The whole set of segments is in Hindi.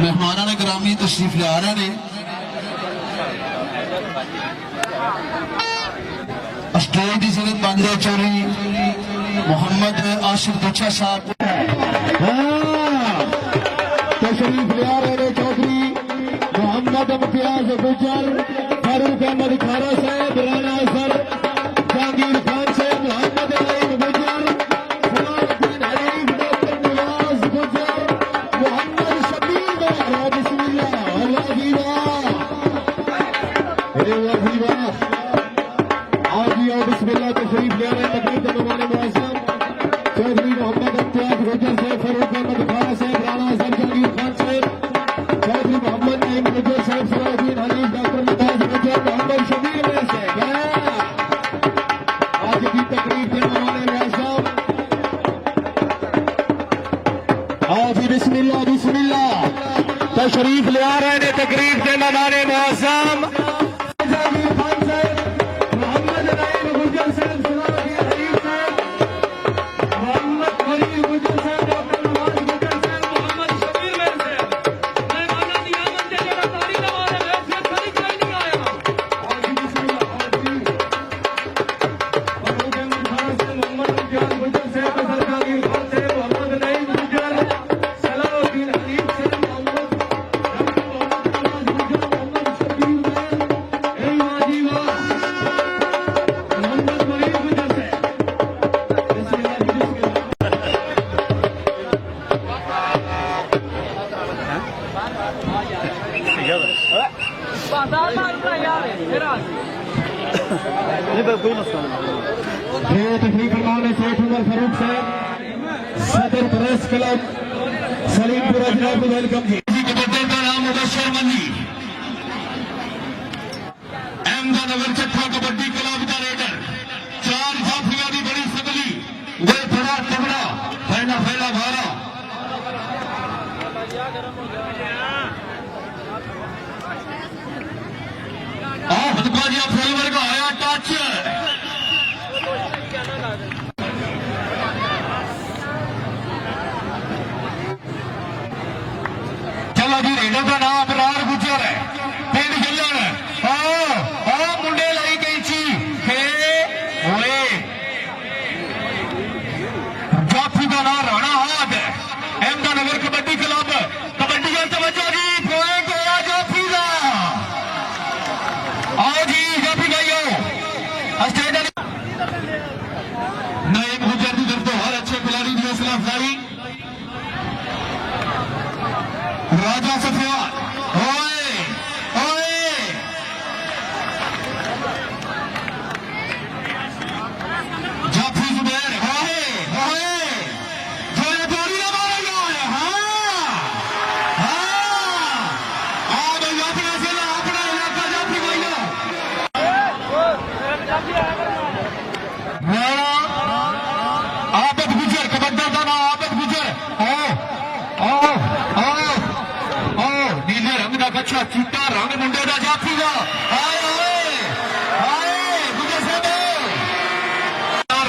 मेहमाना ने ग्रामी तशरीफ लिया रहे ने स्टेज की सदर बांद्रा चौरी मोहम्मद आशिफ दुच्छा साहब तशरीफ लिया रहे ने चौधरी मोहम्मद इम्तियाज गुजर फारूक अहमद खारा साहब राना सर जहांगीर खान साहब मोहम्मद अलीम गुजर सलाहुद्दीन हरीफ डॉक्टर नवाज गुजर मोहम्मद शबीर मेहरा बिस्मिल्लाह अल्लाह की वाह अल्लाह की वाह आओ जी आओ बिस्मिल्लाह तशरीफ ले रहे तकरीब के मेहमान मुअज़्ज़म चौधरी मोहम्मद इम्तियाज गुजर साहब फारूक अहमद खारा साहब राना सर जहांगीर खान साहब चौधरी मोहम्मद अलीम गुजर साहब सलाहुद्दीन हरीफ डॉक्टर नवाज गुजर मोहम्मद शबीर मेहरा आज की तकरीब के मेहमान मुअज़्ज़म आओ जी बिस्मिल्लाह बिस्मिल्लाह तशरीफ ले आ रहे हैं तकरीब के मेहमान मुअज़्ज़म जहांगीर खान साहब मोहम्मद अलीम गुजर साहब सलाहुद्दीन हरीफ साहब मोहम्मद अलीम गुजर साहब डॉक्टर नवाज गुजर साहब मोहम्मद शबीर मेहरा मेहमानां दी आमद ते जेड़ा तारी नवाज है वैसे खरी कोई नहीं आया आओ जी बिस्मिल्लाह आओ जी फारूक अहमद खान साहब मोहम्मद इम्तियाज गुजर साहब जहांगीर खान साहब मोहम्मद अलीम गुजर सलाहुद्दीन हरीफ साहब मोहम्मद नवाज गुजर मोहम्मद शबीर मेहरा ए वाह जी वाह मोहम्मद अलीम गुजर साहब बिस्मिल्लाह जी बिस्मिल्लाह तकरीब फरमान शेख उमर फारूक साहब सदर प्रेस क्लब सलीमपुरा जनाब को वेलकम जी कबड्डी का नाम मुबशर मनी अहमदनगर चट्ठा कबड्डी क्लब का रेडर चार जाफिया की बड़ी सगली वे बड़ा तगड़ा फैला फैला भारा हदका जी फुलवर का आया टच चलो जी रेडर का नाम अपरार गुजर है पिंड जलन मुंडे लाई कैंची जाफी का नाम राणा हाथ अहमदनगर कबड्डी क्लब कबड्डी का तवज्जो जी पॉइंट होया जाफी का आओ जी जाफी भाइयों ऑस्ट्रेलिया नईम गुजर की तरफ तो हर अच्छे खिलाड़ी की हौसला अफजाई राजा सफियान ओए ओए जाफी जुबैर ओए ओए जो ये बोली ना मारेगा हाँ भाई जाफी ऐसे ना अपना इलाका जाफी भाइयों आबद गुजर कबड्डी का नाम आबद गुजर आओ आओ आओ आओ नीले रंग का कच्छा चिट्टा रंग मुंडे का जाफी का आए आए आए गुजर साहब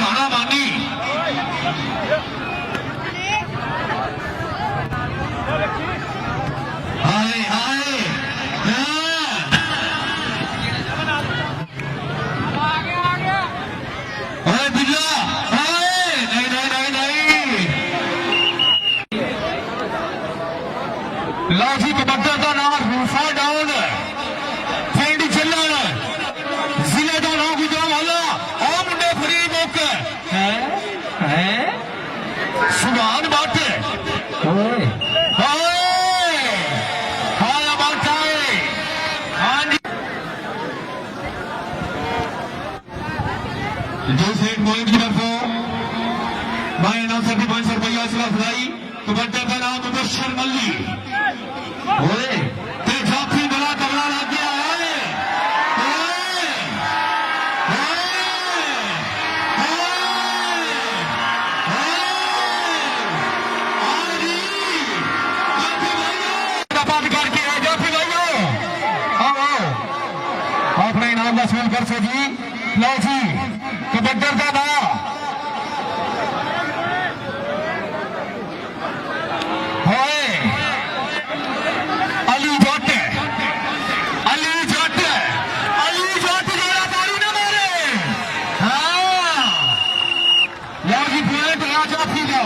राणा मानी आए आए अरे बिल्ला नहीं नहीं नहीं नहीं लाठी कबड्डी का नाम रूफा डाउन पिंड चलन जिले का नाम गुजरांवाला आ मुंडे फरी मुक है सुभान बात ओए ओए हां बात है हां जी जो सेठ मोइन की तरफ भाई अनाउंसर की 500 रुपया असला फराई कबड्डी का नाम मुबशर मल्ली ओए ते जाफी बड़ा तगड़ा लग गया है ओए ओए ओए जी जाफी भाइयों बात करके जाफी भाइयों आओ अपने इनाम का वसूल कर सो जी लो जी कबड्डर का नाम होए अली जट अली जट अली जट जोड़ा तारी ना मारे हाँ लो जी पॉइंट राजा फीगा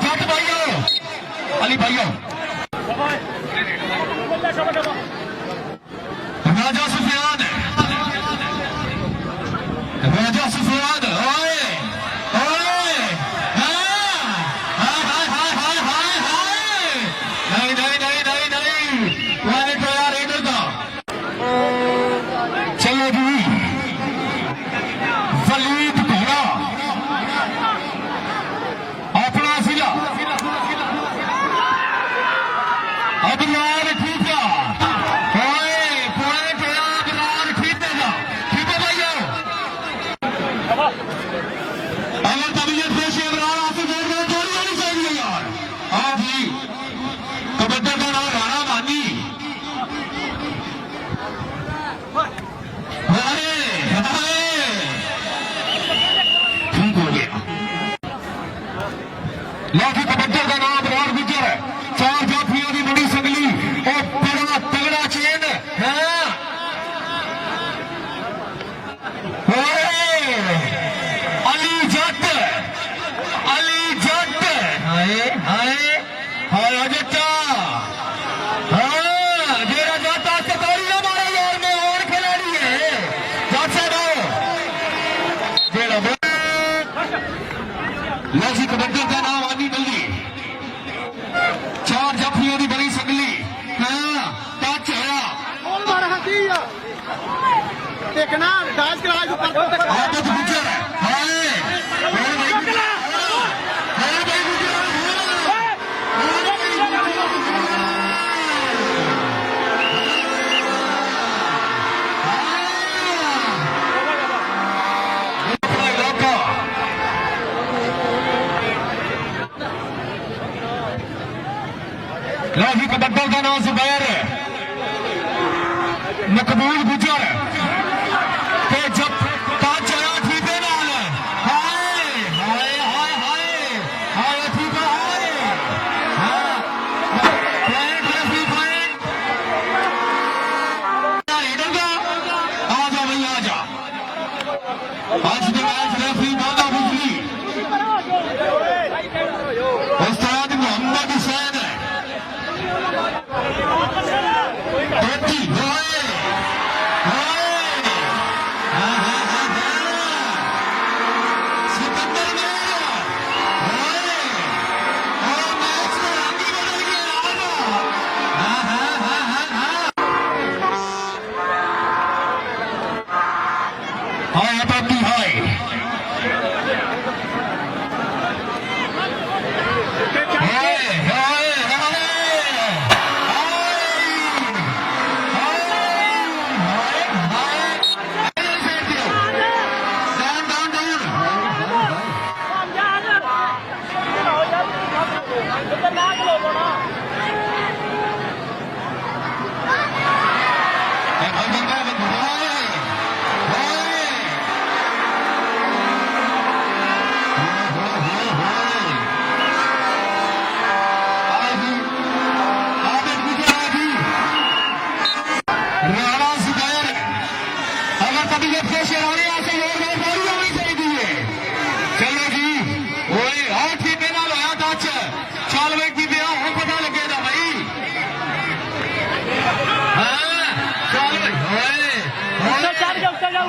जट भाइयों अली भाइयों राजा सुफियान राजा सुफियान ओए ओए हाय हाय हाय हाय हाय हाय नहीं नहीं नहीं नहीं नहीं मैंने तो यार इधर का चलो जी वलीद घोड़ा अपना सिला अबरार ठीक है अगर तबीयत पेश इमरान आसिफ जोड़ थोड़ी होनी चाहिए यार हाँ जी कबड्डर का नाम राणा मानी ठीक हो गया लाठी कबड्डर का नाम राण गुजर है चार जाफियों की बड़ी संगली और बड़ा तगड़ा चेन है अली जट हाय हाय हाय जट्टा हाँ जेरा जट आज से तारी ना मारा यार मैं और खिलाड़ी है जट से दो जेरा लाजी कबड्डर का नाम आनी बल्ली चार जफियों की बड़ी संगली हाँ टच होया बोल मारा हती देखना डांस कराए जो पर आदत गुजर हाय लाठी कबड्डर का नाम जुबैर मकबूल गुजर के जब कांच आया ठीक है नाल हाय हाय हाय हाय हाय ठीक है हाय हाँ पॉइंट रेफरी पॉइंट इधर का आ जा भाई आ जा आज के मैच रेफरी बाबा बिजली उस्ताद मोहम्मद हुसैन बेटी होए सिकंदर में होए और मैच में आगे बदल गया हाँ हाँ हाँ हाँ हाँ हाय बेटी हाय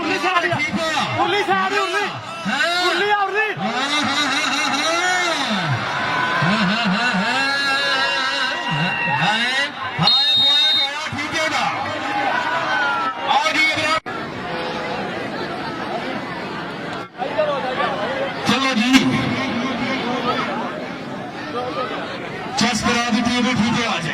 उर्ली से आ रही उर्ली आ उर्ली चलो जी चेस करा दी टीम ठीक है आज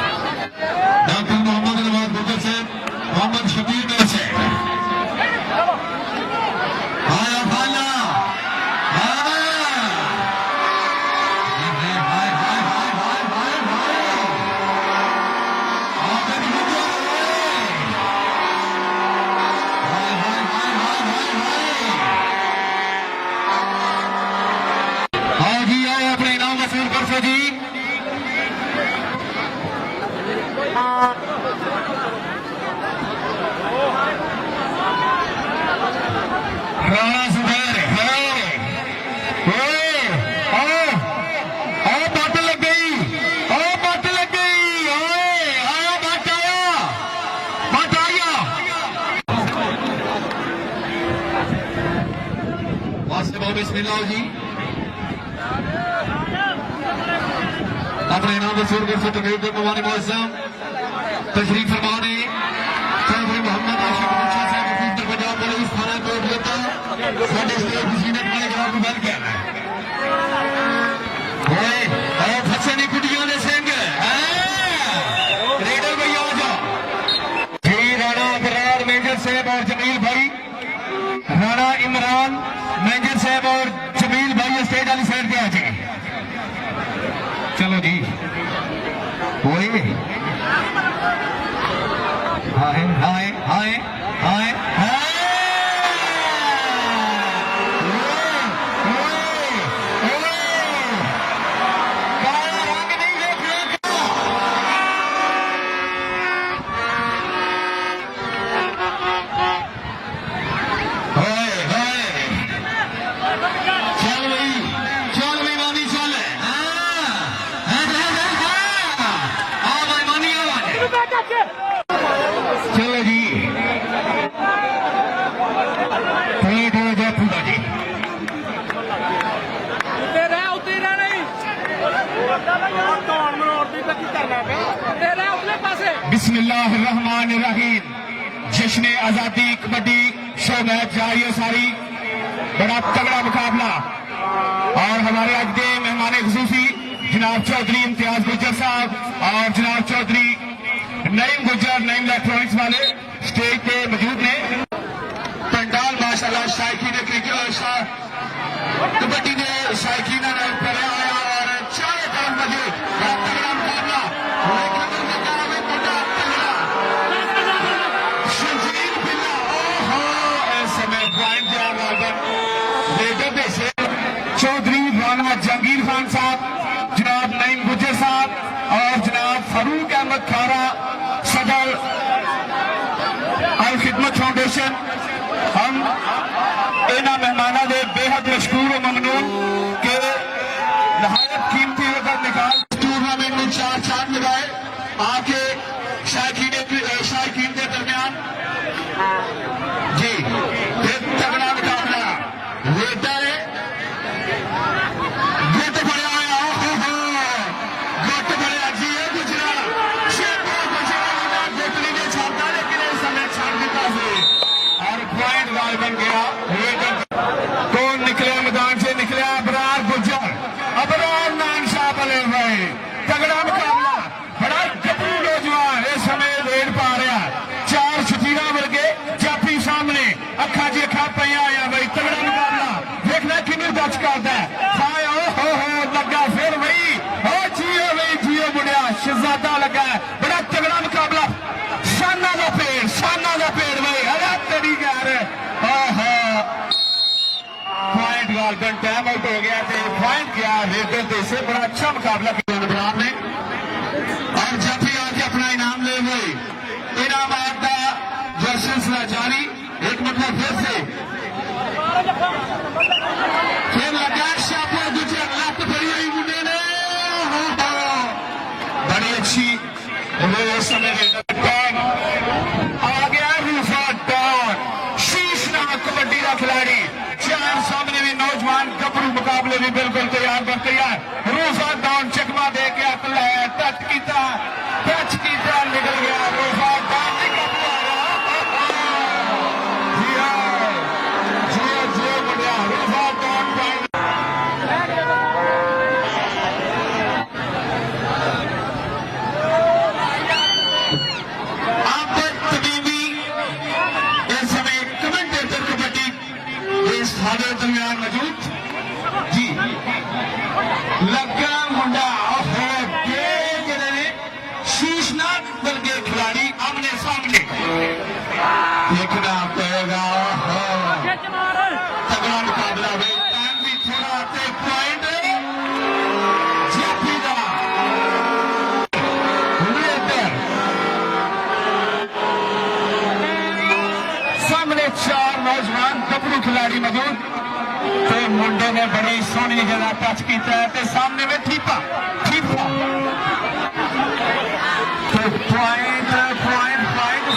डॉक्टर मोहम्मद नवाज गुजर से मोहम्मद शबीर में से आया फाला हाँ जी आए अपने इनाम वसूल कर सो जी राणा सुबेर बट लग गई बट लग गई बट आया बास्केटबॉल बिस्मिल्लाह जी अपने इनाम वसूल कर सकते हैं मवानी मौसम तशरीफ फरमाने चौधरी मोहम्मद आशिक मुंशी साहब उत्तर पंजाब पुलिस थाना कोटलिया साडे स्टेट सीनियर वाले जनाब को बल कहना है ओए फसे ने कुड़ियों ने सिंह रेडर भैया आ जाओ जी राणा अबरार मेजर साहब और जमील भाई राणा इमरान मेजर साहब और जमील भाई स्टेज वाली साइड पे आ जाए चलो जी ओए हाय हाय हाय हाय चलो जी बिस्मिल्लाहिर्रहमानिर्रहीम जश्न आजादी कबड्डी शो मैच जारी है सारी बड़ा तगड़ा मुकाबला और हमारे आज के मेहमान खुसूसी जनाब चौधरी इम्तियाज गुजर साहब और जनाब चौधरी नईम गुजर नईम इलेक्ट्रॉनिक्स वाले स्टेज पे मौजूद ने पंडाल माशाल्लाह शायकीन कबड्डी ने शायकीन पर आया और चारों तरफ मौजूद बड़ा तगड़ा मुकाबला चौधरी राणा जहांगीर खान साहब जनाब नईम गुजर साहब और जनाब फारूक अहमद खारा सदर अल खिदमत फाउंडेशन हम इन्होंने मेहमानों के बेहद मशहूर और ममनून के नहायत कीमती रकम निकाल टूर्नामेंट में चार चांद लगाए आके शायकीन के दरमियान जी तगड़ा मुकाबला लेता है गुट बढ़िया गुट बढ़िया जी गुजरा गुटली ने छापा लेकिन इस समय छाप दिता और पॉइंट वाल बन गया कौन निकले मैदान से निकले अबरार गुजर अबरार नान शाह बने भाई तगड़ा मुकाबला बड़ा गबरू नौजवान इस समय रेड पा रहा चार शतीरा वर्गे जाफी सामने अखा जी अखा पया आया भाई तगड़ा मुकाबला देखना किन्नू टच करता है हो लगा फिर भाई हो जियो मुड़िया शहजादा लगा है बड़ा तगड़ा मुकाबला शाना का पेड़ भाई अरे तेरी यार पॉइंट गालबन टाइम आउट हो गया पॉइंट गया रेडर से बड़ा अच्छा मुकाबला किया ने और जाफी आके अपना इनाम ले गए इनाम आता जो सिलसिला जारी एक मतलब फिर लगा शापा दूसरे लत फड़ी हुई मुंडे ने बड़ी अच्छी वो समय आ गया रूफा डॉन शीश नाम कबड्डी का खिलाड़ी चार सामने भी नौजवान गबरू मुकाबले भी बिल्कुल तैयार बर तैयार रूफा डॉन चकमा दे के अकल है मौजूद जी लगा मुंडा हो के जिन्हें ने शीशनाग दल के खिलाड़ी आमने सामने देखना पड़ेगा तगड़ा मुकाबला हुए टाइम भी थोड़ा पॉइंट सामने चार नौजवान गबरू खिलाड़ी मौजूद तो मुंडे ने बड़ी सोहनी जगह टच किया है सामने में ठीपा ठीपा तो पॉइंट पॉइंट पॉइंट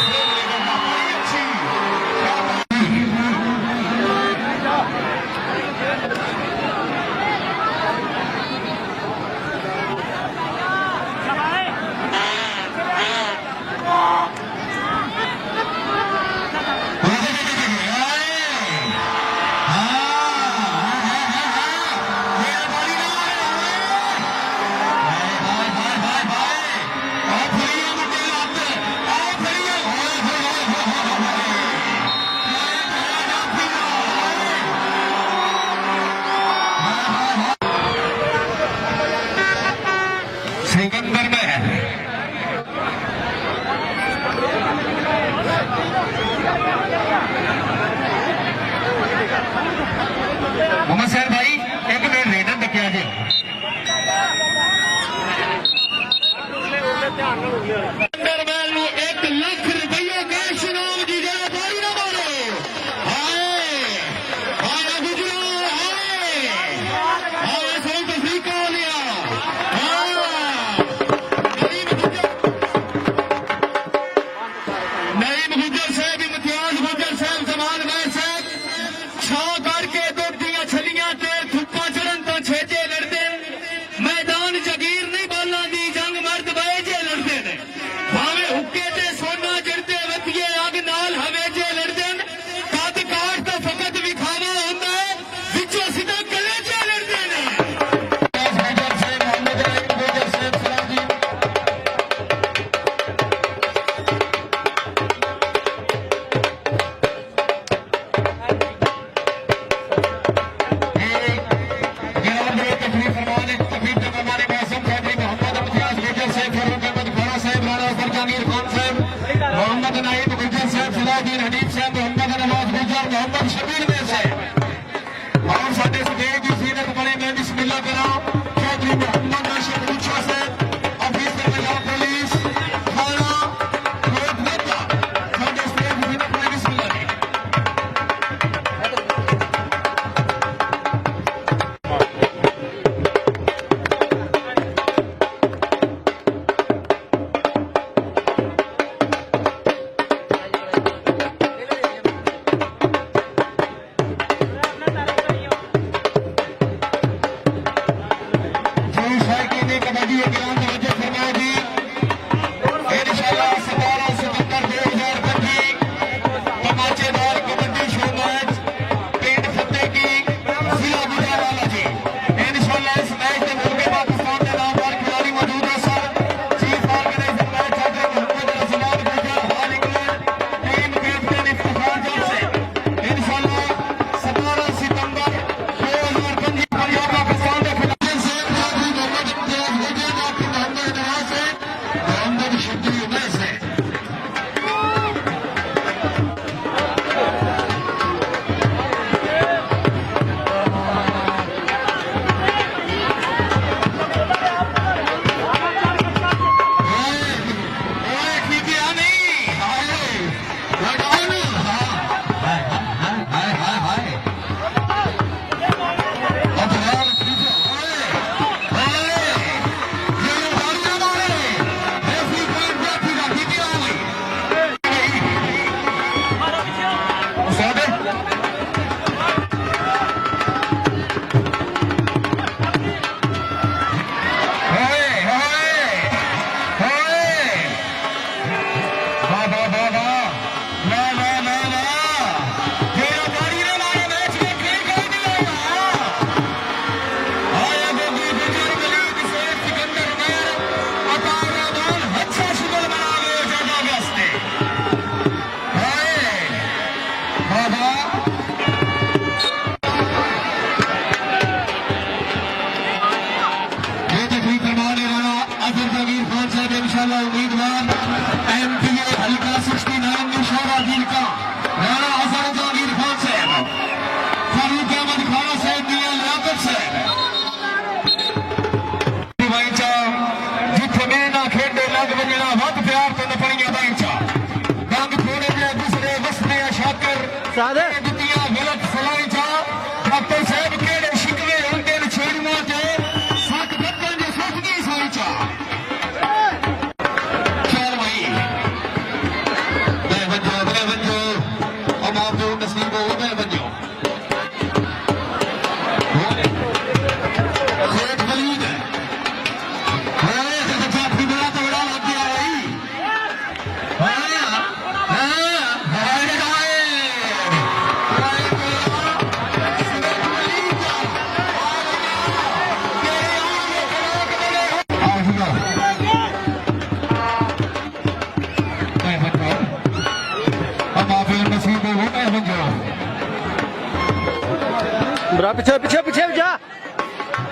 पीछे पीछे पीछे जा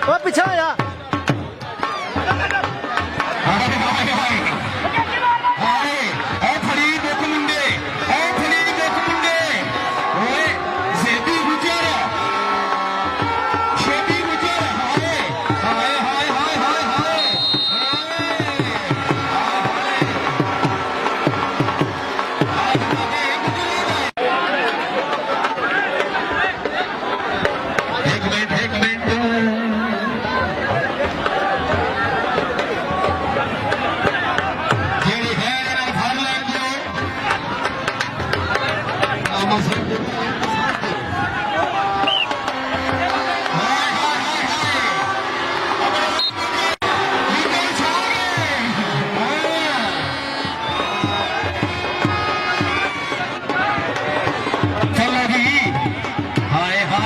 ओ पीछे आ जा Hey!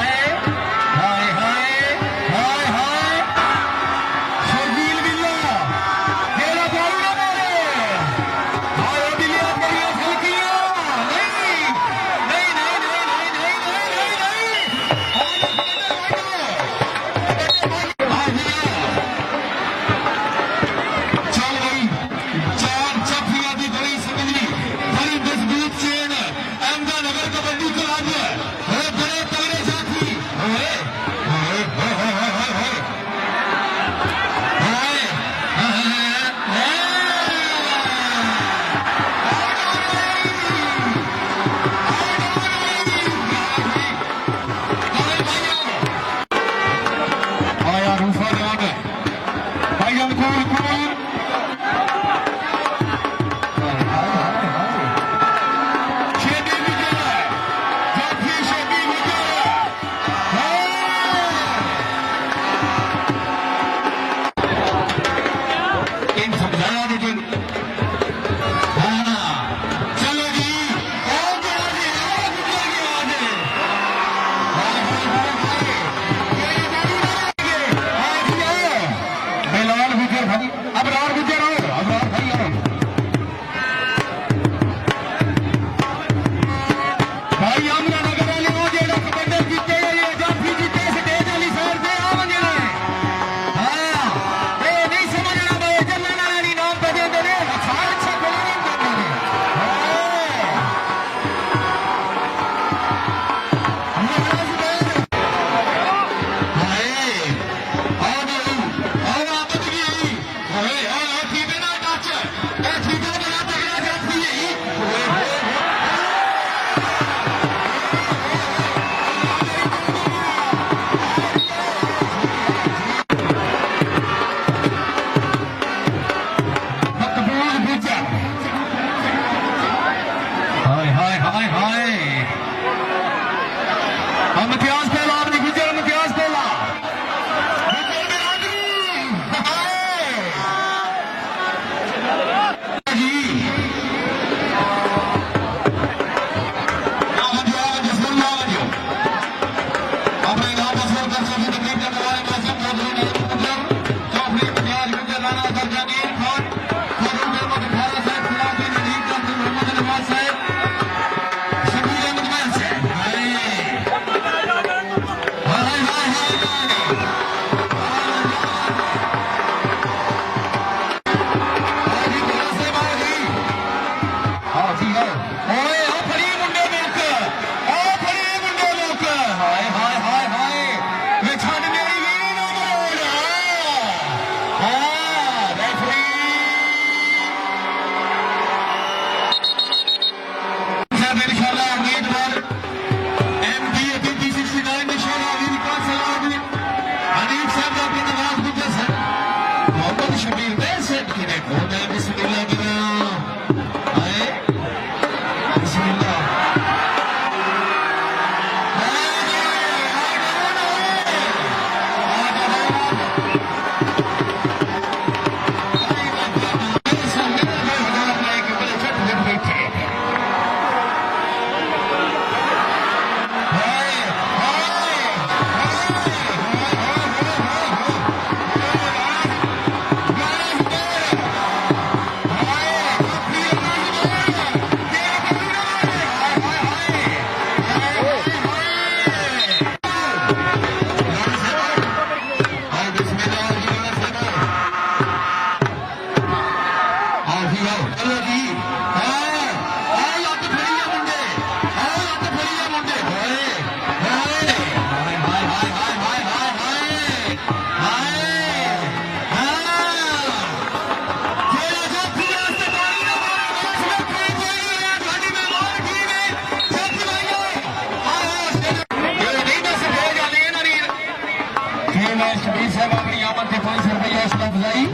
टीम है शबीर साहब अपनी आमद के 500 रुपये हौसला अफजाई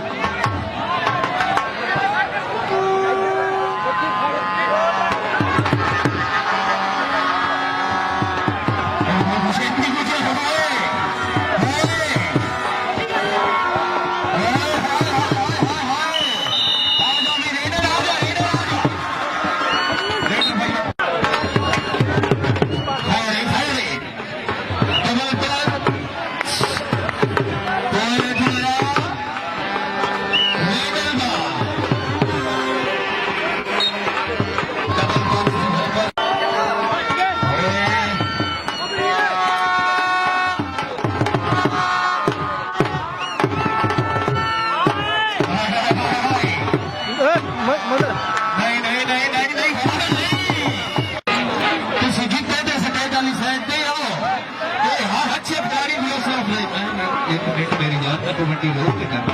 कबड्डी रोक के करना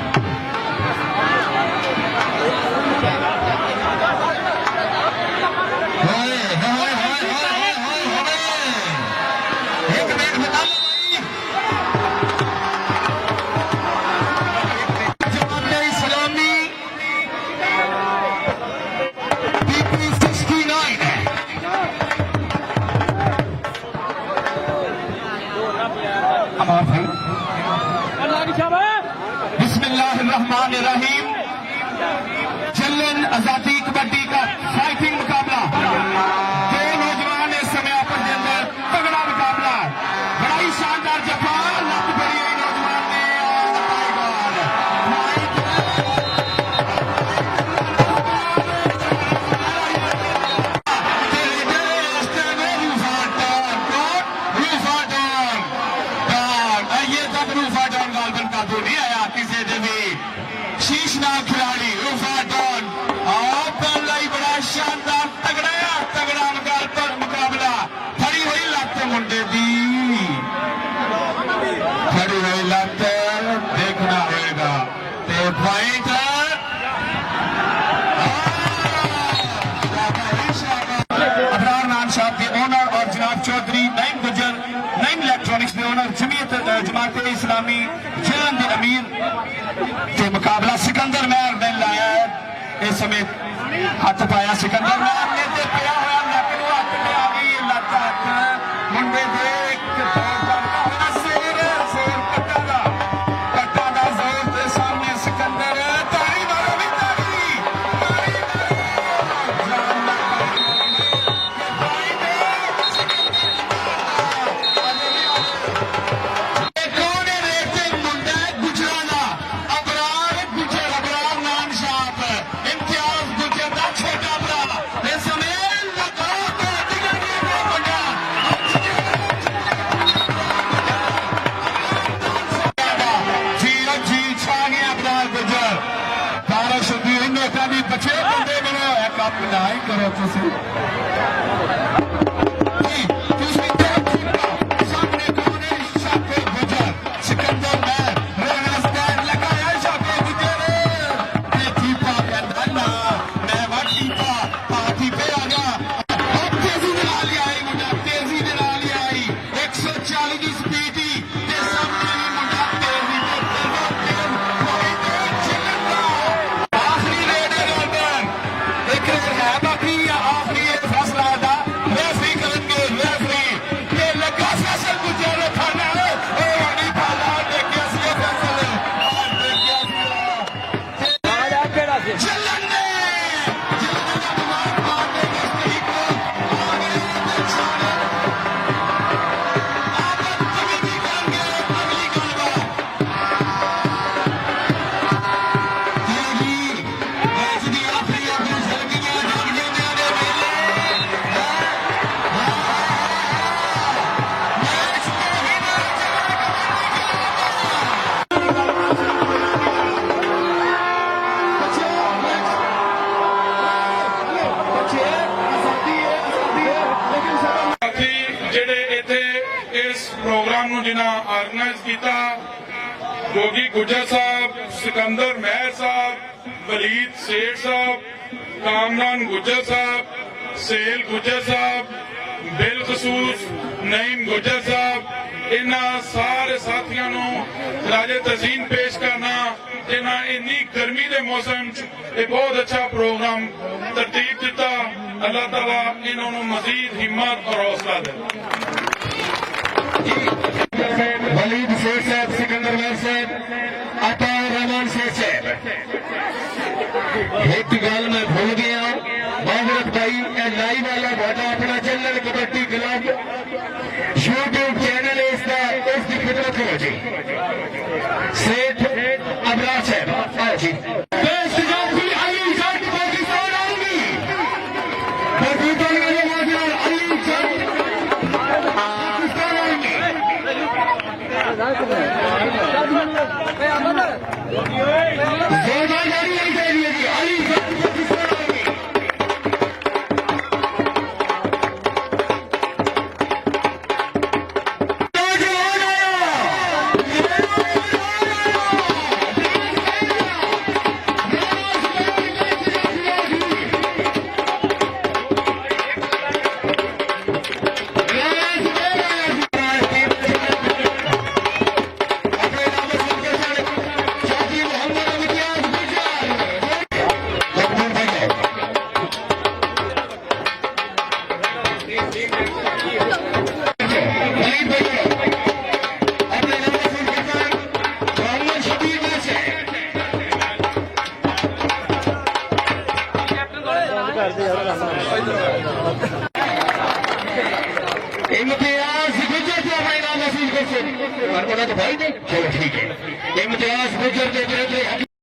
एक मिनट बता लो जमात इस्लामी PP69 है हमारा भाई बिस्मिल्लाहिर्रहमानिर्रहीम चलन आजादी कबड्डी का फाइटिंग मुकाबला दो नौजवान इस समय आपस के अंदर तगड़ा मुकाबला बड़ा ही शानदार जफा लग पड़ी है नौजवान ने शीशना खिलाड़ी रूफाटन बड़ा शानदार तगड़ा मुकाबला फड़ी हुई लत मुंडे दी फड़ी हुई लत देखना होगा ते पॉइंट अबरार नान साहब के ओनर और जनाब चौधरी नईम गुजर नईम इलेक्ट्रॉनिक्स के ओनर जमीयत जमात इस्लामी जलन के अमीर के मुकाबला सिकंदर महर ने लाया है इस समय हाथ पाया सिकंदर महर ने ते पिया हुआ लक नूं हथ में आ गई लत हथ मुंडे दे जोर कट्टा दा जोर के सामने सिकंदर तारी मारो भी तारी बच्चे बंदे बनो कप ना ही करो तुम सामने कौन है शाफे गुजर सिकंदर महर रेगस्तान लगाया शाफे गुजर टीपा कहता ना मैं वह पार्टी पे आ गया अब तेजी दे नाल आई मुंडा तेजी दे नाल आई 140 की स्पीड ही ते सामने भी मुंडा तेजी प्रोग्राम जिन्हें ऑर्गेनाइज किया जोगी गुजर साहब सिकंदर महर साहब वलीद सेठ साहब कामरान गुजर साहब सेल गुजर साहब बिलखसूस नईम गुजर साहब इन्होंने सारे साथियों राजे तहसीन पेश करना जिन्हें इन्नी गर्मी के मौसम च बहुत अच्छा प्रोग्राम तरतीब दिता। अल्लाह ताला इन्होंने मजीद हिम्मत और हौसला दे। वलीद शेख साहब, सिकंदर मैर साहब, अता रहमान शेख साहब। एक गल मैं भूल गया, मोहम्मद भाई लाइव वाला वादा अपना channel kabaddi club YouTube channel इसकी खिदमत करो जी। सेठ अबरार साहब आओ जी। बेस्ट जाफी अली जट पाकिस्तान आर्मी अली जट पाकिस्तान आर्मी जोरदार गाड़ी आई चाहिए जी। अली जट पाकिस्तान आर्मी इम्तियाज गुजर को अपना इनाम हासिल कर सकते। भाई नहीं, चलो ठीक है। इम्तियाज गुजर के